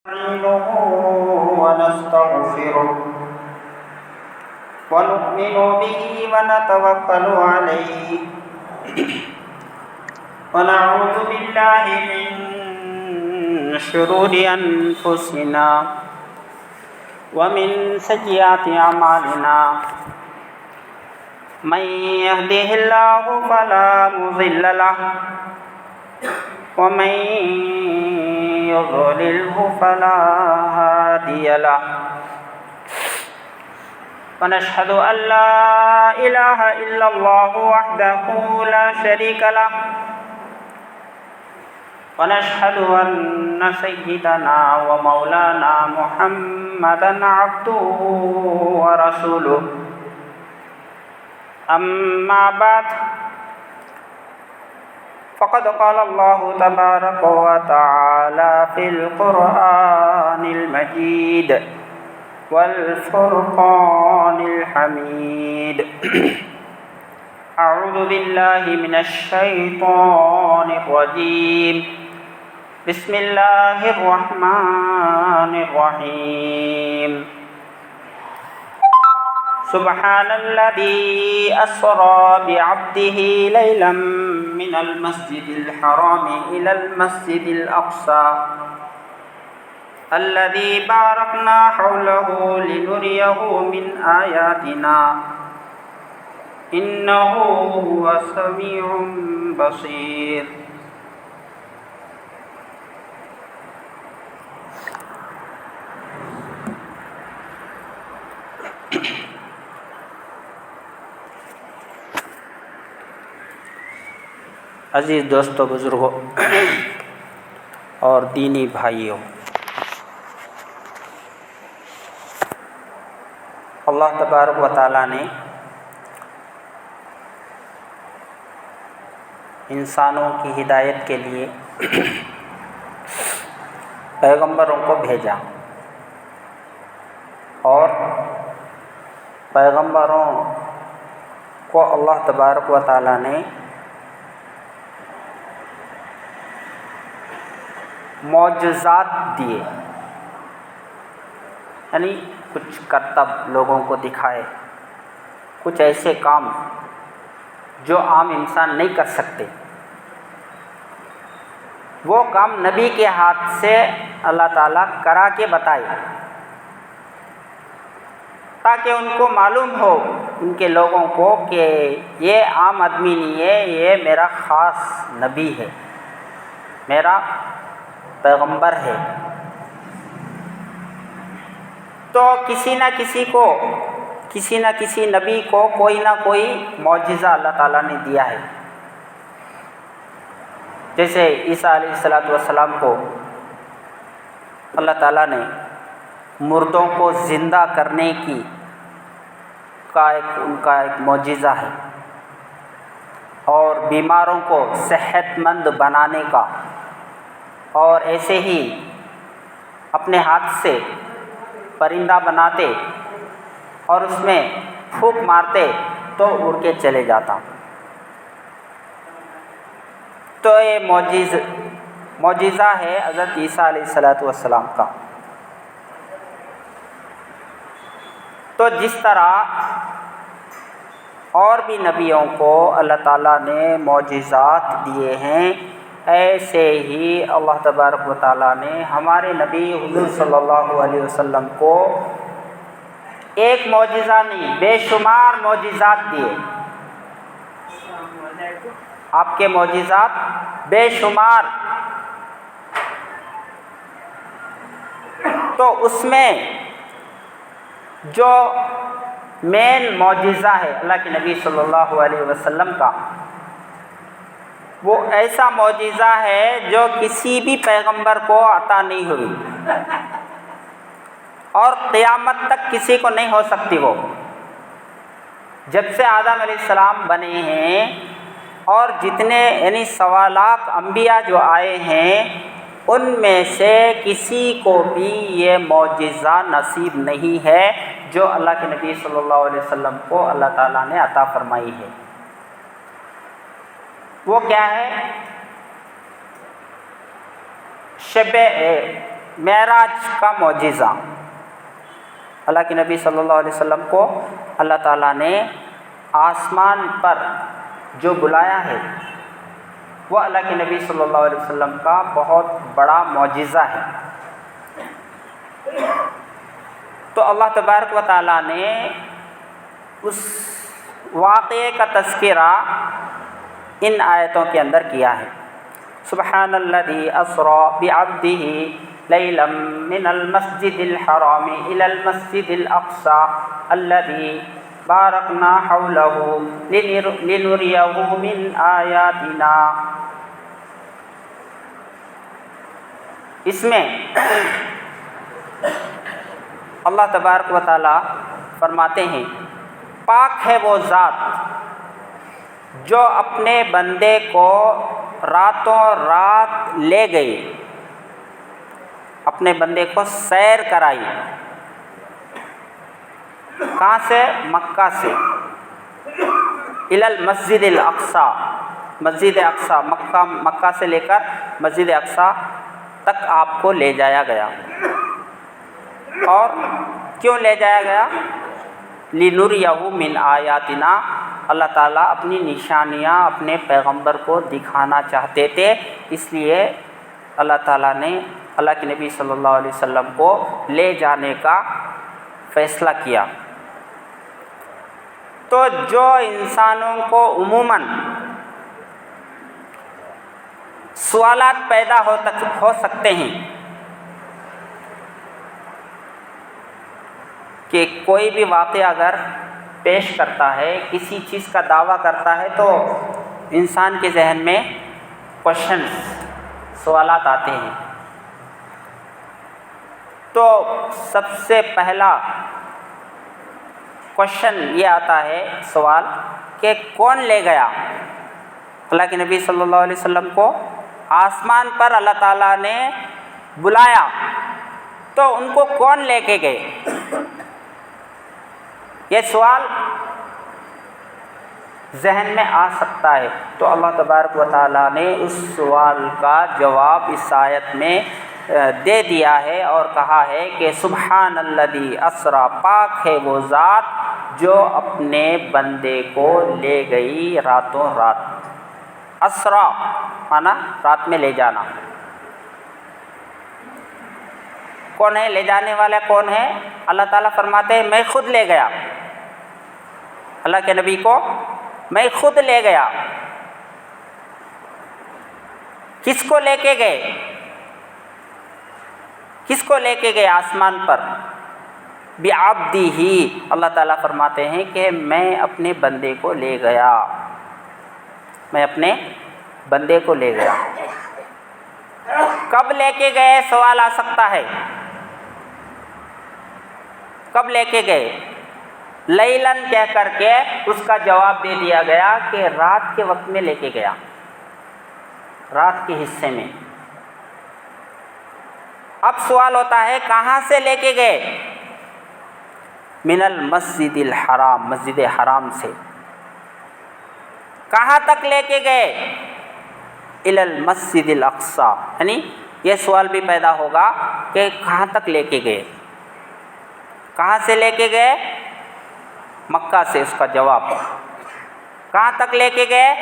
نستعينه ونستغفره ونؤمن به ونتوكل عليه ونعوذ بالله من شرور أنفسنا ومن سيئات أعمالنا من يهده الله فلا مضل له ومن يضلله فلا هادي له ونشهد أن لا إله إلا الله وحده لا شريك له ونشهد أن سيدنا ومولانا محمدا عبده ورسوله أما بعد فقد قال الله تبارك وتعالى في القرآن المجيد والفرقان الحميد أعوذ بالله من الشيطان الرجيم بسم الله الرحمن الرحيم سبحان الذي أسرى بعبده ليلا من المسجد الحرام إلى المسجد الأقصى الذي باركنا حوله لنريه من آياتنا إنه هو سميع بصير. عزیز دوستو، بزرگوں اور دینی بھائیوں، اللہ تبارک و تعالیٰ نے انسانوں کی ہدایت کے لیے پیغمبروں کو بھیجا، اور پیغمبروں کو اللہ تبارک و تعالیٰ نے معجزات دیے، یعنی کچھ کرتب لوگوں کو دکھائے، کچھ ایسے کام جو عام انسان نہیں کر سکتے، وہ کام نبی کے ہاتھ سے اللہ تعالیٰ کرا کے بتائے، تاکہ ان کو معلوم ہو، ان کے لوگوں کو، کہ یہ عام آدمی نہیں ہے، یہ میرا خاص نبی ہے، میرا پیغمبر ہے۔ تو کسی نہ کسی نبی کو کوئی نہ کوئی معجزہ اللہ تعالیٰ نے دیا ہے۔ جیسے عیسیٰ علیہ السلام کو اللہ تعالیٰ نے مردوں کو زندہ کرنے ان کا ایک معجزہ ہے، اور بیماروں کو صحت مند بنانے کا، اور ایسے ہی اپنے ہاتھ سے پرندہ بناتے اور اس میں پھونک مارتے تو اڑ کے چلے جاتا۔ تو یہ معجزہ ہے حضرت عیسیٰ علیہ السلام کا۔ تو جس طرح اور بھی نبیوں کو اللہ تعالیٰ نے معجزات دیے ہیں، ایسے ہی اللہ تبارک و تعالیٰ نے ہمارے نبی حضور صلی اللہ علیہ وسلم کو ایک معجزہ نہیں، بے شمار معجزات دیے۔ آپ کے معجزات بے شمار۔ تو اس میں جو مین معجزہ ہے اللہ کے نبی صلی اللہ علیہ وسلم کا، وہ ایسا معجزہ ہے جو کسی بھی پیغمبر کو عطا نہیں ہوئی، اور قیامت تک کسی کو نہیں ہو سکتی۔ وہ جب سے آدم علیہ السلام بنے ہیں، اور جتنے یعنی 1.25 لاکھ انبیاء جو آئے ہیں، ان میں سے کسی کو بھی یہ معجزہ نصیب نہیں ہے جو اللہ کے نبی صلی اللہ علیہ وسلم کو اللہ تعالیٰ نے عطا فرمائی ہے۔ وہ کیا ہے؟ معراج کا معجزہ، اللہ کے نبی صلی اللہ علیہ وسلم کو اللہ تعالیٰ نے آسمان پر جو بلایا ہے وہ اللہ کے نبی صلی اللہ علیہ وسلم کا بہت بڑا معجزہ ہے۔ تو اللہ تبارک و تعالیٰ نے اس واقعے کا تذکرہ ان آیتوں کے اندر کیا ہے۔ سبحان الذی اسری بعبدہ لیلا من المسجد الحرام الی المسجد الاقصی الذی بارکنا حولہ لنریہ من آیاتنا۔ اس میں اللہ تبارک و تعالی فرماتے ہیں پاک ہے وہ ذات جو اپنے بندے کو راتوں رات لے گئی، اپنے بندے کو سیر کرائی۔ کہاں سے؟ مکہ سے۔ الی المسجد الاقصی، مسجد اقصی، مکہ سے لے کر مسجد اقصی تک آپ کو لے جایا گیا۔ اور کیوں لے جایا گیا؟ لِنُرِيَهُ مِنْ آیاتنا، اللہ تعالیٰ اپنی نشانیاں اپنے پیغمبر کو دکھانا چاہتے تھے، اس لیے اللہ تعالیٰ نے اللہ کے نبی صلی اللہ علیہ وسلم کو لے جانے کا فیصلہ کیا۔ تو جو انسانوں کو عموماً سوالات پیدا ہو سکتے ہیں کہ کوئی بھی واقعہ اگر پیش کرتا ہے، کسی چیز کا دعویٰ کرتا ہے، تو انسان کے ذہن میں کوشچنز، سوالات آتے ہیں۔ تو سب سے پہلا کوشچن یہ آتا ہے، سوال، کہ کون لے گیا؟ اللہ کے نبی صلی اللہ علیہ وسلم کو آسمان پر اللہ تعالیٰ نے بلایا، تو ان کو کون لے کے گئے؟ یہ سوال ذہن میں آ سکتا ہے۔ تو اللہ تبارک و تعالیٰ نے اس سوال کا جواب اس آیت میں دے دیا ہے اور کہا ہے کہ سبحان الذی اسری، پاک ہے وہ ذات جو اپنے بندے کو لے گئی راتوں رات۔ اسری مانا رات میں لے جانا۔ کون ہے لے جانے والا؟ کون ہے؟ اللہ تعالیٰ فرماتے ہیں میں خود لے گیا، اللہ کے نبی کو میں خود لے گیا۔ کس کو لے کے گئے؟ کس کو لے کے گئے آسمان پر؟ بعبدہ، اللہ تعالیٰ فرماتے ہیں کہ میں اپنے بندے کو لے گیا، میں اپنے بندے کو لے گیا۔ کب لے کے گئے؟ سوال آ سکتا ہے، کب لے کے گئے؟ لیلن کہہ کر کے اس کا جواب دے دیا گیا کہ رات کے وقت میں لے کے گیا، رات کے حصے میں۔ اب سوال ہوتا ہے کہاں سے لے کے گئے؟ من المسجد الحرام، مسجد حرام سے۔ کہاں تک لے کے گئے؟ الی المسجد الاقصی، یعنی یہ سوال بھی پیدا ہوگا کہ کہاں تک لے کے گئے؟ کہاں سے لے کے گئے؟ مکہ سے، اس کا جواب۔ کہاں تک لے کے گئے؟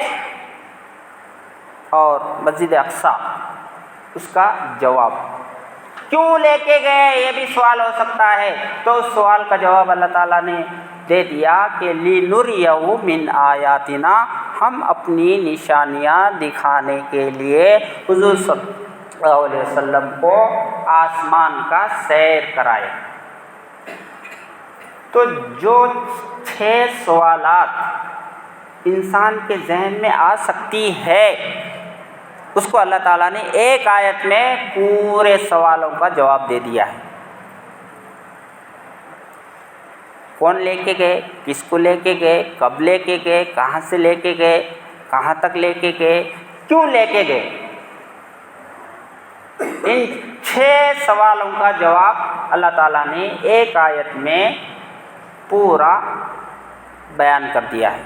اور مسجد اقصی، اس کا جواب۔ کیوں لے کے گئے یہ بھی سوال ہو سکتا ہے، تو اس سوال کا جواب اللہ تعالیٰ نے دے دیا کہ لِنُرِيَهُ مِنْ آیاتنا، ہم اپنی نشانیاں دکھانے کے لیے حضور صلی اللہ علیہ وسلم کو آسمان کا سیر کرائے۔ تو جو 6 سوالات انسان کے ذہن میں آ سکتی ہے، اس کو اللہ تعالیٰ نے ایک آیت میں پورے سوالوں کا جواب دے دیا ہے۔ کون لے کے گئے؟ کس کو لے کے گئے؟ کب لے کے گئے؟ کہاں سے لے کے گئے؟ کہاں تک لے کے گئے؟ کیوں لے کے گئے؟ ان 6 سوالوں کا جواب اللہ تعالیٰ نے ایک آیت میں پورا بیان کر دیا ہے۔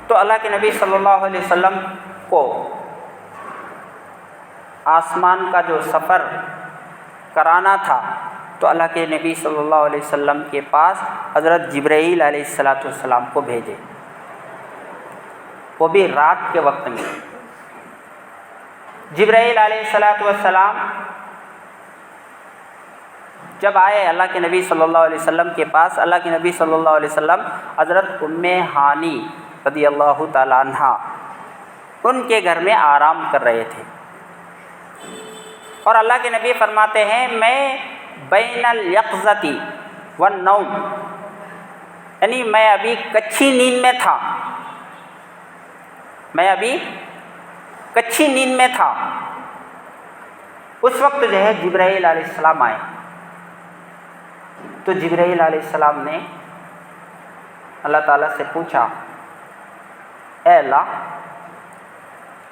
تو اللہ کے نبی صلی اللہ علیہ وسلم کو آسمان کا جو سفر کرانا تھا تو اللہ کے نبی صلی اللہ علیہ وسلم کے پاس حضرت جبرائیل علیہ السلام کو بھیجے، وہ بھی رات کے وقت میں۔ جبرائیل علیہ السلام جب آئے اللہ کے نبی صلی اللہ علیہ وسلم کے پاس، اللہ کے نبی صلی اللہ علیہ وسلم حضرت ام ہانی رضی اللہ تعالیٰ عنہ ان کے گھر میں آرام کر رہے تھے، اور اللہ کے نبی فرماتے ہیں میں بین الیقظتی والنوم، یعنی میں ابھی کچھی نیند میں تھا، میں ابھی کچھی نیند میں تھا۔ اس وقت جو ہے جبرائیل علیہ السلام آئے، تو جبرائیل علیہ السلام نے اللہ تعالیٰ سے پوچھا، اے اللہ،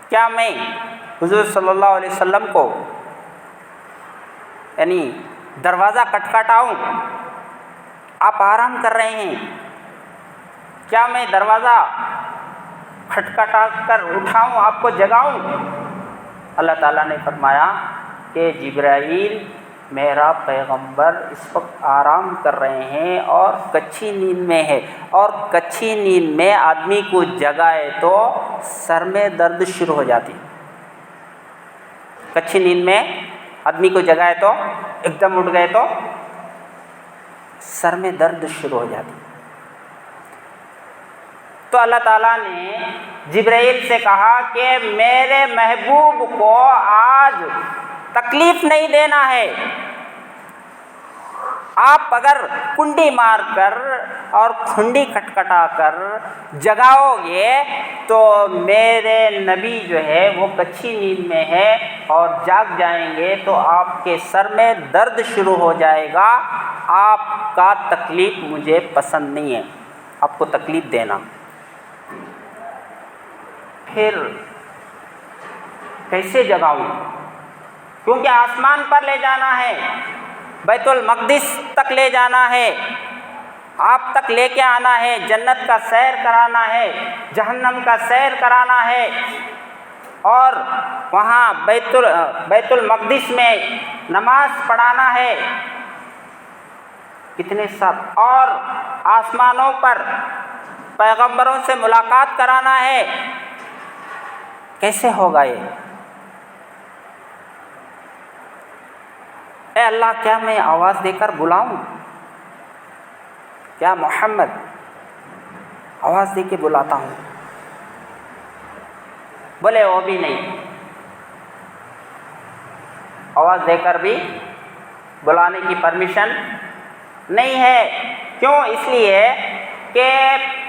کیا میں حضور صلی اللہ علیہ وسلم کو یعنی دروازہ کھٹکھٹاؤں؟ آپ آرام کر رہے ہیں، کیا میں دروازہ کھٹکھٹا کر اٹھاؤں، آپ کو جگاؤں؟ اللہ تعالیٰ نے فرمایا کہ جبرائیل، میرا پیغمبر اس وقت آرام کر رہے ہیں اور کچھی نیند میں ہے، اور کچھی نیند میں آدمی کو جگائے تو سر میں درد شروع ہو جاتی۔ کچھی نیند میں آدمی کو جگائے تو ایک دم اٹھ گئے تو سر میں درد شروع ہو جاتی۔ تو اللہ تعالیٰ نے جبرائیل سے کہا کہ میرے محبوب کو آج تکلیف نہیں دینا ہے، آپ اگر کنڈی مار کر اور کھنڈی کھٹکھٹا کر جگاؤ گے تو میرے نبی جو ہے وہ کچھی نیند میں ہے اور جاگ جائیں گے تو آپ کے سر میں درد شروع ہو جائے گا، آپ کا تکلیف مجھے پسند نہیں ہے، آپ کو تکلیف دینا۔ پھر کیسے جگاؤں؟ کیونکہ آسمان پر لے جانا ہے، بیت المقدس تک لے جانا ہے، آپ تک لے کے آنا ہے، جنت کا سیر کرانا ہے، جہنم کا سیر کرانا ہے، اور وہاں بیت المقدس میں نماز پڑھانا ہے، کتنے سب، اور آسمانوں پر پیغمبروں سے ملاقات کرانا ہے، کیسے ہوگا یہ؟ اے اللہ، کیا میں آواز دے کر بلاؤں؟ کیا محمد آواز دے کے بلاتا ہوں؟ بولے وہ بھی نہیں، آواز دے کر بھی بلانے کی پرمیشن نہیں ہے۔ کیوں؟ اس لیے کہ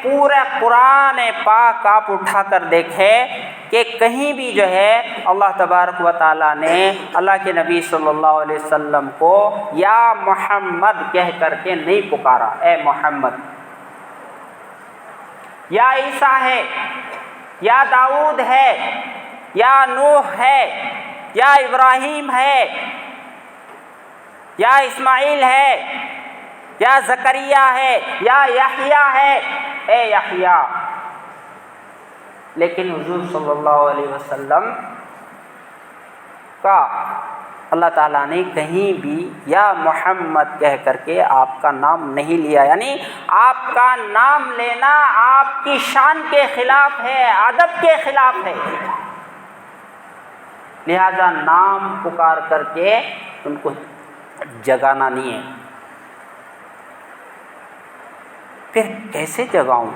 پورا قرآن پاک آپ اٹھا کر دیکھیں کہ کہیں بھی جو ہے اللہ تبارک و تعالیٰ نے اللہ کے نبی صلی اللہ علیہ وسلم کو یا محمد کہہ کر کے نہیں پکارا، اے محمد، یا عیسیٰ ہے، یا داؤد ہے، یا نوح ہے، یا ابراہیم ہے، یا اسماعیل ہے، یا زکریا ہے، یا یحییٰ ہے، اے یحییٰ۔ لیکن حضور صلی اللہ علیہ وسلم کا اللہ تعالیٰ نے کہیں بھی یا محمد کہہ کر کے آپ کا نام نہیں لیا، یعنی آپ کا نام لینا آپ کی شان کے خلاف ہے، ادب کے خلاف ہے، لہذا نام پکار کر کے ان کو جگانا نہیں ہے۔ پھر کیسے جگاؤں؟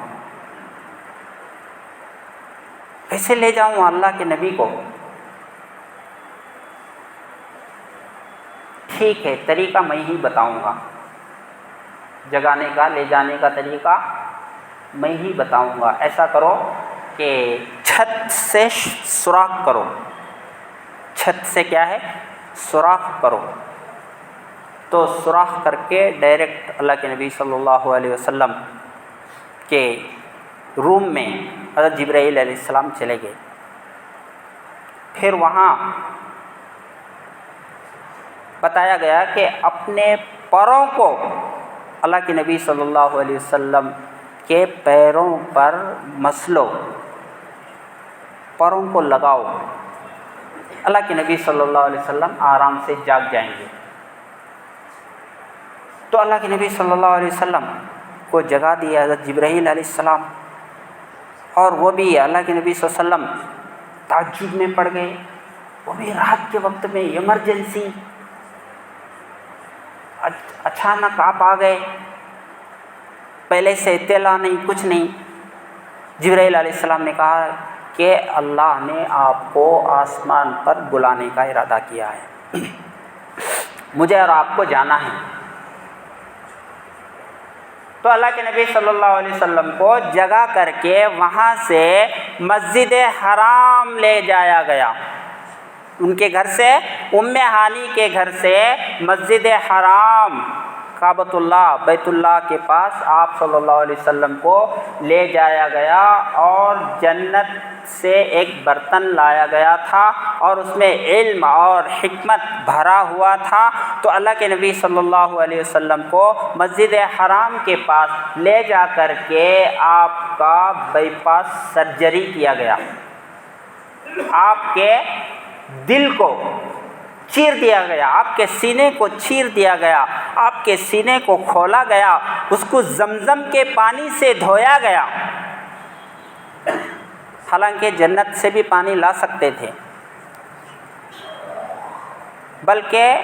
کیسے لے جاؤں اللہ کے نبی کو؟ ٹھیک ہے، طریقہ میں ہی بتاؤں گا، جگانے کا، لے جانے کا طریقہ میں ہی بتاؤں گا۔ ایسا کرو کہ چھت سے سوراخ کرو، چھت سے کیا ہے؟ سوراخ کرو، تو سوراخ کر کے ڈائریکٹ اللہ کے نبی صلی اللہ علیہ وسلم کے روم میں حضرت جبرائیل علیہ السلام چلے گئے۔ پھر وہاں بتایا گیا کہ اپنے پروں کو اللہ کے نبی صلی اللہ علیہ وسلم کے پیروں پر مسلو، پروں کو لگاؤ، اللہ کے نبی صلی اللہ علیہ وسلم آرام سے جاگ جائیں گے۔ تو اللہ کے نبی صلی اللہ علیہ وسلم کو جگا دیا حضرت جبرائیل علیہ السلام، اور وہ بھی اللہ کے نبی صلی اللہ علیہ وسلم تعجب میں پڑ گئے، وہ بھی رات کے وقت میں ایمرجنسی، اچانک آپ آ گئے، پہلے سے اطلاع نہیں، کچھ نہیں۔ جبرائیل علیہ السلام نے کہا کہ اللہ نے آپ کو آسمان پر بلانے کا ارادہ کیا ہے، مجھے اور آپ کو جانا ہے۔ تو اللہ کے نبی صلی اللہ علیہ وسلم کو جگا کر کے وہاں سے مسجد حرام لے جایا گیا، ان کے گھر سے، ام ہانی کے گھر سے مسجد حرام کعبۃ اللہ بیت اللہ کے پاس آپ صلی اللہ علیہ وسلم کو لے جایا گیا، اور جنت سے ایک برتن لایا گیا تھا اور اس میں علم اور حکمت بھرا ہوا تھا۔ تو اللہ کے نبی صلی اللہ علیہ وسلم کو مسجد حرام کے پاس لے جا کر کے آپ کا بائی پاس سرجری کیا گیا، آپ کے دل کو چیر دیا گیا، آپ کے سینے کو چیر دیا گیا، آپ کے سینے کو کھولا گیا، اس کو زمزم کے پانی سے دھویا گیا۔ حالانکہ جنت سے بھی پانی لا سکتے تھے، بلکہ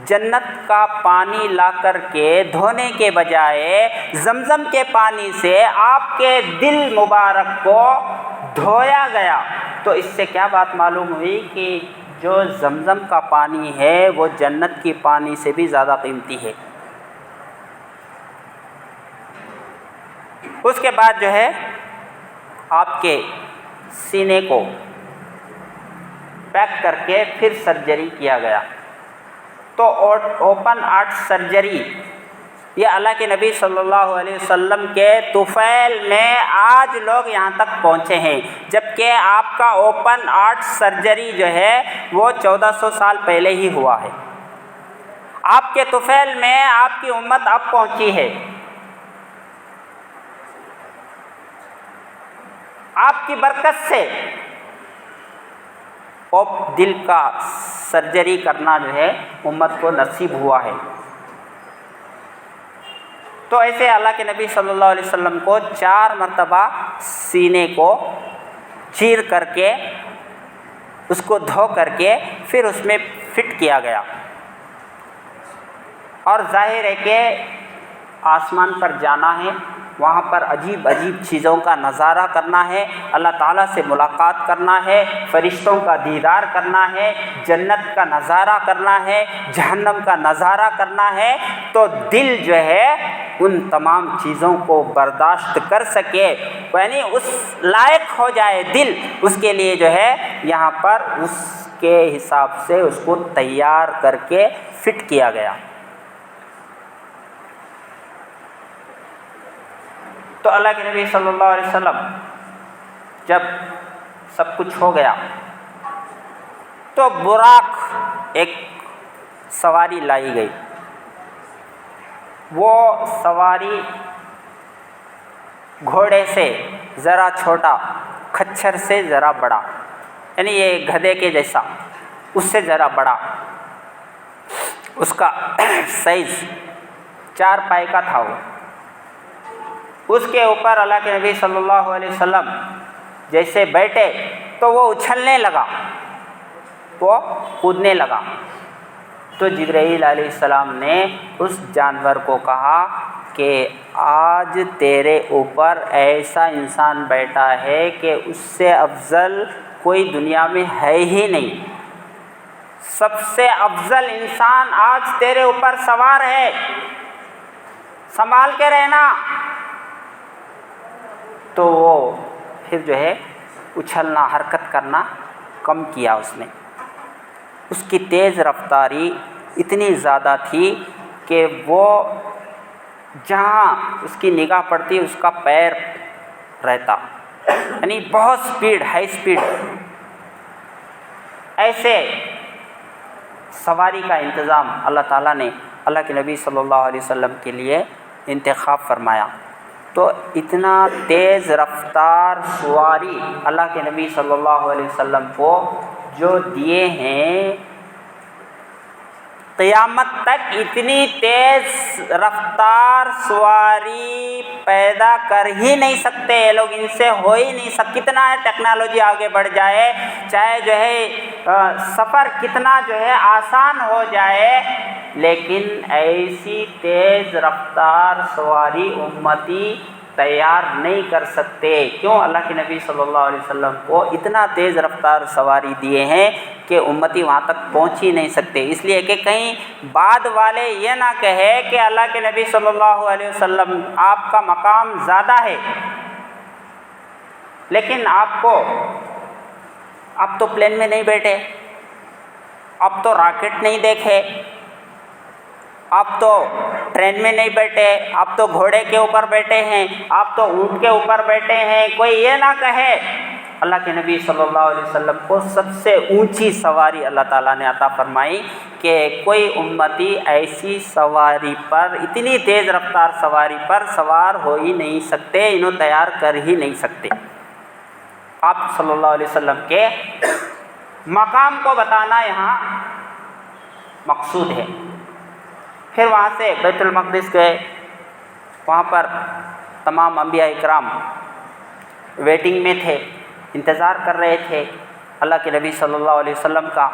جنت کا پانی لا کر کے دھونے کے بجائے زمزم کے پانی سے آپ کے دل مبارک کو دھویا گیا۔ تو اس سے کیا بات معلوم ہوئی کہ جو زمزم کا پانی ہے وہ جنت کی پانی سے بھی زیادہ قیمتی ہے۔ اس کے بعد جو ہے آپ کے سینے کو پیک کر کے پھر سرجری کیا گیا۔ تو اوپن ہارٹ سرجری یہ اللہ کے نبی صلی اللہ علیہ وسلم کے طفیل میں آج لوگ یہاں تک پہنچے ہیں، جبکہ آپ کا اوپن ہارٹ سرجری جو ہے وہ 1400 سال پہلے ہی ہوا ہے۔ آپ کے طفیل میں آپ کی امت اب پہنچی ہے۔ آپ کی برکت سے دل کا سرجری کرنا جو ہے امت کو نصیب ہوا ہے۔ تو ایسے اللہ کے نبی صلی اللہ علیہ وسلم کو 4 مرتبہ سینے کو چیر کر کے اس کو دھو کر کے پھر اس میں فٹ کیا گیا، اور ظاہر ہے کہ آسمان پر جانا ہے، وہاں پر عجیب عجیب چیزوں کا نظارہ کرنا ہے، اللہ تعالیٰ سے ملاقات کرنا ہے، فرشتوں کا دیدار کرنا ہے، جنت کا نظارہ کرنا ہے، جہنم کا نظارہ کرنا ہے۔ تو دل جو ہے ان تمام چیزوں کو برداشت کر سکے، یعنی اس لائق ہو جائے دل، اس کے لیے جو ہے یہاں پر اس کے حساب سے اس کو تیار کر کے فٹ کیا گیا۔ تو اللہ کے نبی صلی اللہ علیہ وسلم جب سب کچھ ہو گیا تو براق ایک سواری لائی گئی، وہ سواری گھوڑے سے ذرا چھوٹا، کھچر سے ذرا بڑا، یعنی یہ گدھے کے جیسا، اس سے ذرا بڑا، اس کا سائز 4 پائے کا تھا۔ وہ اس کے اوپر اللہ کے نبی صلی اللہ علیہ وسلم جیسے بیٹھے تو وہ اچھلنے لگا، وہ کودنے لگا۔ تو جبرائیل علیہ السلام نے اس جانور کو کہا کہ آج تیرے اوپر ایسا انسان بیٹھا ہے کہ اس سے افضل کوئی دنیا میں ہے ہی نہیں، سب سے افضل انسان آج تیرے اوپر سوار ہے، سنبھال کے رہنا۔ تو وہ پھر جو ہے اچھلنا، حرکت کرنا کم کیا اس نے۔ اس کی تیز رفتاری اتنی زیادہ تھی کہ وہ جہاں اس کی نگاہ پڑتی اس کا پیر رہتا، یعنی بہت سپیڈ، ہائی سپیڈ۔ ایسے سواری کا انتظام اللہ تعالیٰ نے اللہ کے نبی صلی اللہ علیہ وسلم کے لیے انتخاب فرمایا۔ تو اتنا تیز رفتار سواری اللہ کے نبی صلی اللہ علیہ وسلم کو جو دیے ہیں قیامت تک اتنی تیز رفتار سواری پیدا کر ہی نہیں سکتے یہ لوگ، ان سے ہو ہی نہیں سکتا، کتنا ٹیکنالوجی آگے بڑھ جائے، چاہے جو ہے سفر کتنا جو ہے آسان ہو جائے، لیکن ایسی تیز رفتار سواری امتی تیار نہیں کر سکتے۔ کیوں؟ اللہ کے نبی صلی اللہ علیہ وسلم کو اتنا تیز رفتار سواری دیے ہیں کہ امتی وہاں تک پہنچ ہی نہیں سکتے۔ اس لیے کہ کہیں بعد والے یہ نہ کہے کہ اللہ کے نبی صلی اللہ علیہ وسلم آپ کا مقام زیادہ ہے، لیکن آپ تو پلین میں نہیں بیٹھے، اب تو راکٹ نہیں دیکھے، آپ تو ٹرین میں نہیں بیٹھے، آپ تو گھوڑے کے اوپر بیٹھے ہیں، آپ تو اونٹ کے اوپر بیٹھے ہیں۔ کوئی یہ نہ کہے، اللہ کے نبی صلی اللہ علیہ وسلم کو سب سے اونچی سواری اللہ تعالیٰ نے عطا فرمائی کہ کوئی امتی ایسی سواری پر، اتنی تیز رفتار سواری پر سوار ہو ہی نہیں سکتے، انہوں تیار کر ہی نہیں سکتے۔ آپ صلی اللہ علیہ وسلم کے مقام کو بتانا یہاں مقصود ہے۔ پھر وہاں سے بیت المقدس گئے، وہاں پر تمام انبیاء اکرام ویٹنگ میں تھے، انتظار کر رہے تھے اللہ کے نبی صلی اللہ علیہ وسلم کا۔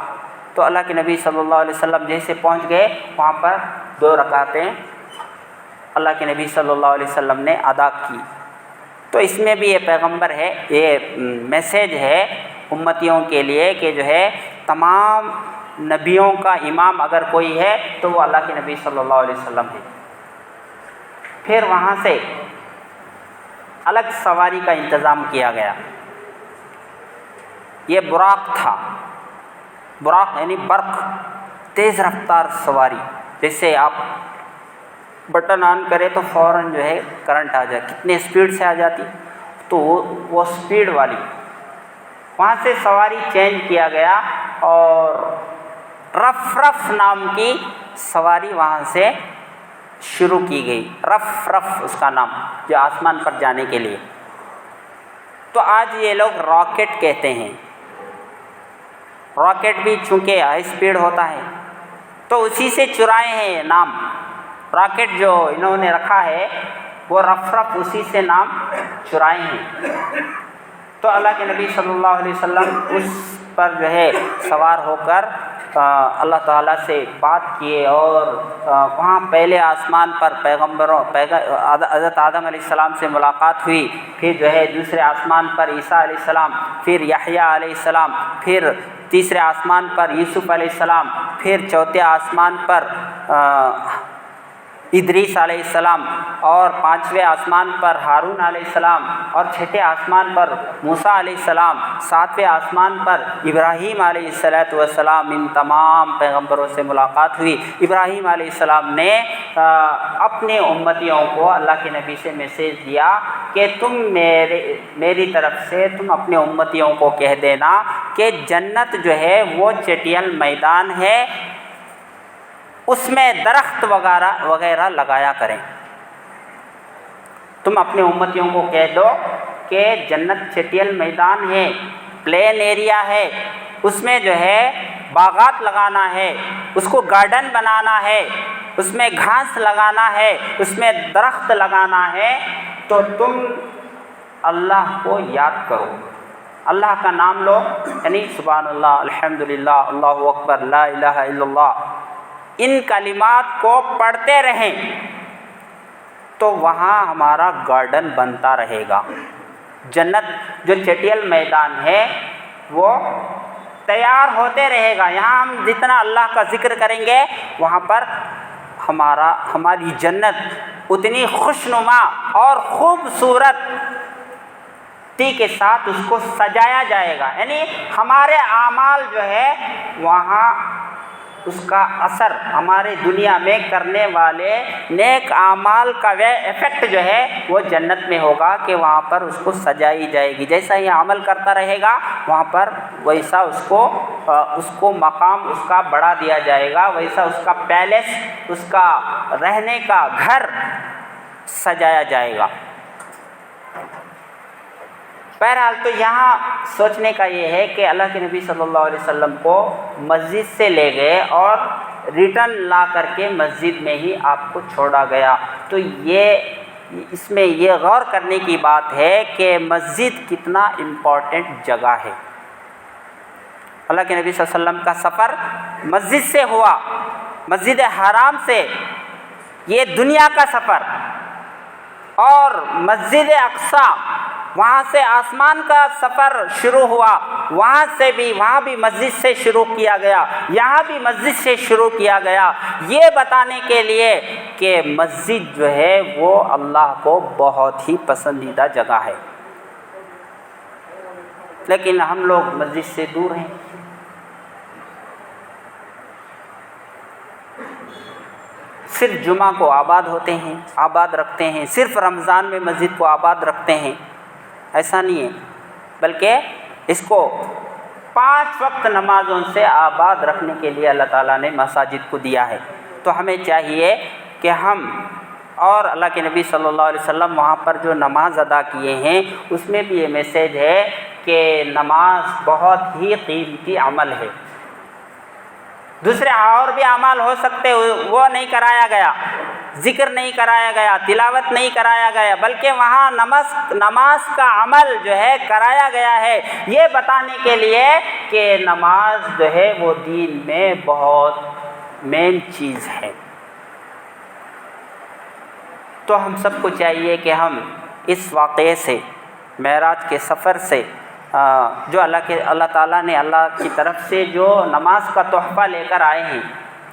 تو اللہ کے نبی صلی اللہ علیہ وسلم جیسے پہنچ گئے، وہاں پر 2 رکعتیں اللہ کے نبی صلی اللہ علیہ وسلم نے ادا کی۔ تو اس میں بھی یہ پیغمبر ہے، یہ میسیج ہے امتیوں کے لیے کہ جو ہے تمام نبیوں کا امام اگر کوئی ہے تو وہ اللہ کے نبی صلی اللہ علیہ وسلم ہے۔ پھر وہاں سے الگ سواری کا انتظام کیا گیا، یہ براق تھا، براق یعنی برق، تیز رفتار سواری، جیسے آپ بٹن آن کرے تو فوراً جو ہے کرنٹ آ جائے، کتنے اسپیڈ سے آ جاتی، تو وہ اسپیڈ والی۔ وہاں سے سواری چینج کیا گیا اور رف نام کی سواری وہاں سے شروع کی گئی، رف اس کا نام، جو آسمان پر جانے کے لیے۔ تو آج یہ لوگ راکٹ کہتے ہیں، راکٹ بھی چونکہ ہائی اسپیڈ ہوتا ہے تو اسی سے چرائے ہیں یہ نام، راکٹ جو انہوں نے رکھا ہے وہ رف اسی سے نام چرائے ہیں۔ تو اللہ کے نبی صلی اللہ علیہ وسلم اس پر جو ہے سوار ہو کر اللہ تعالیٰ سے بات کیے، اور وہاں پہلے آسمان پر حضرت آدم علیہ السلام سے ملاقات ہوئی، پھر جو ہے دوسرے آسمان پر عیسیٰ علیہ السلام، پھر یحییٰ علیہ السلام، پھر تیسرے آسمان پر یوسف علیہ السلام، پھر چوتھے آسمان پر ادریس علیہ السلام، اور 5ویں آسمان پر ہارون علیہ السلام، اور 6ٹھے آسمان پر موسیٰ علیہ السلام، 7ویں آسمان پر ابراہیم علیہ السلام۔ ان تمام پیغمبروں سے ملاقات ہوئی۔ ابراہیم علیہ السلام نے اپنے امتیوں کو اللہ کے نبی سے میسیج دیا کہ تم میری طرف سے تم اپنے امتیوں کو کہہ دینا کہ جنت جو ہے وہ چٹیل میدان ہے، اس میں درخت وغیرہ لگایا کریں۔ تم اپنے امتیوں کو کہہ دو کہ جنت چٹیل میدان ہے، پلین ایریا ہے، اس میں جو ہے باغات لگانا ہے، اس کو گارڈن بنانا ہے، اس میں گھاس لگانا ہے، اس میں درخت لگانا ہے، تو تم اللہ کو یاد کرو، اللہ کا نام لو، یعنی سبحان اللہ، الحمدللہ، اللہ اکبر، لا الہ الا اللہ، ان کلمات کو پڑھتے رہیں تو وہاں ہمارا گارڈن بنتا رہے گا۔ جنت جو چٹیل میدان ہے وہ تیار ہوتے رہے گا، یہاں ہم جتنا اللہ کا ذکر کریں گے وہاں پر ہماری جنت اتنی خوشنما اور خوبصورت کے ساتھ اس کو سجایا جائے گا، یعنی ہمارے اعمال جو ہے وہاں اس کا اثر ہمارے دنیا میں کرنے والے نیک اعمال کا وہ ایفیکٹ جو ہے وہ جنت میں ہوگا کہ وہاں پر اس کو سجائی جائے گی۔ جیسا یہ عمل کرتا رہے گا وہاں پر ویسا اس کو مقام اس کا بڑھا دیا جائے گا، ویسا اس کا پیلس، اس کا رہنے کا گھر سجایا جائے گا۔ بہرحال تو یہاں سوچنے کا یہ ہے کہ اللہ کے نبی صلی اللہ علیہ وسلم کو مسجد سے لے گئے اور ریٹرن لا کر کے مسجد میں ہی آپ کو چھوڑا گیا. تو اس میں یہ غور کرنے کی بات ہے کہ مسجد کتنا امپورٹنٹ جگہ ہے. اللہ کے نبی صلی اللہ علیہ وسلم کا سفر مسجد سے ہوا، مسجد حرام سے، یہ دنیا کا سفر، اور مسجد اقصی وہاں سے آسمان کا سفر شروع ہوا، وہاں بھی مسجد سے شروع کیا گیا، یہاں بھی مسجد سے شروع کیا گیا، یہ بتانے کے لیے کہ مسجد جو ہے وہ اللہ کو بہت ہی پسندیدہ جگہ ہے. لیکن ہم لوگ مسجد سے دور ہیں. صرف جمعہ کو آباد ہوتے ہیں، آباد رکھتے ہیں، صرف رمضان میں مسجد کو آباد رکھتے ہیں. ایسا نہیں ہے، بلکہ اس کو 5 وقت نمازوں سے آباد رکھنے کے لیے اللہ تعالیٰ نے مساجد کو دیا ہے. تو ہمیں چاہیے کہ ہم، اور اللہ کے نبی صلی اللہ علیہ وسلم وہاں پر جو نماز ادا کیے ہیں اس میں بھی یہ میسیج ہے کہ نماز بہت ہی قیمتی عمل ہے. دوسرے اور بھی اعمال ہو سکتے، وہ نہیں کرایا گیا، ذکر نہیں کرایا گیا، تلاوت نہیں کرایا گیا، بلکہ وہاں نماز کا عمل جو ہے کرایا گیا ہے، یہ بتانے کے لیے کہ نماز جو ہے وہ دین میں بہت مین چیز ہے. تو ہم سب کو چاہیے کہ ہم اس واقعے سے، معراج کے سفر سے، جو اللہ تعالیٰ نے اللہ کی طرف سے جو نماز کا تحفہ لے کر آئے ہیں،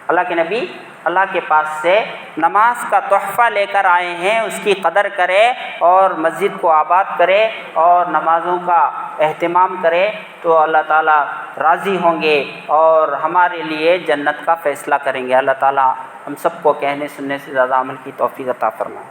اللہ کے نبی اللہ کے پاس سے نماز کا تحفہ لے کر آئے ہیں، اس کی قدر کرے اور مسجد کو آباد کرے اور نمازوں کا اہتمام کرے تو اللہ تعالیٰ راضی ہوں گے اور ہمارے لیے جنت کا فیصلہ کریں گے. اللہ تعالیٰ ہم سب کو کہنے سننے سے زیادہ عمل کی توفیق عطا فرمائے.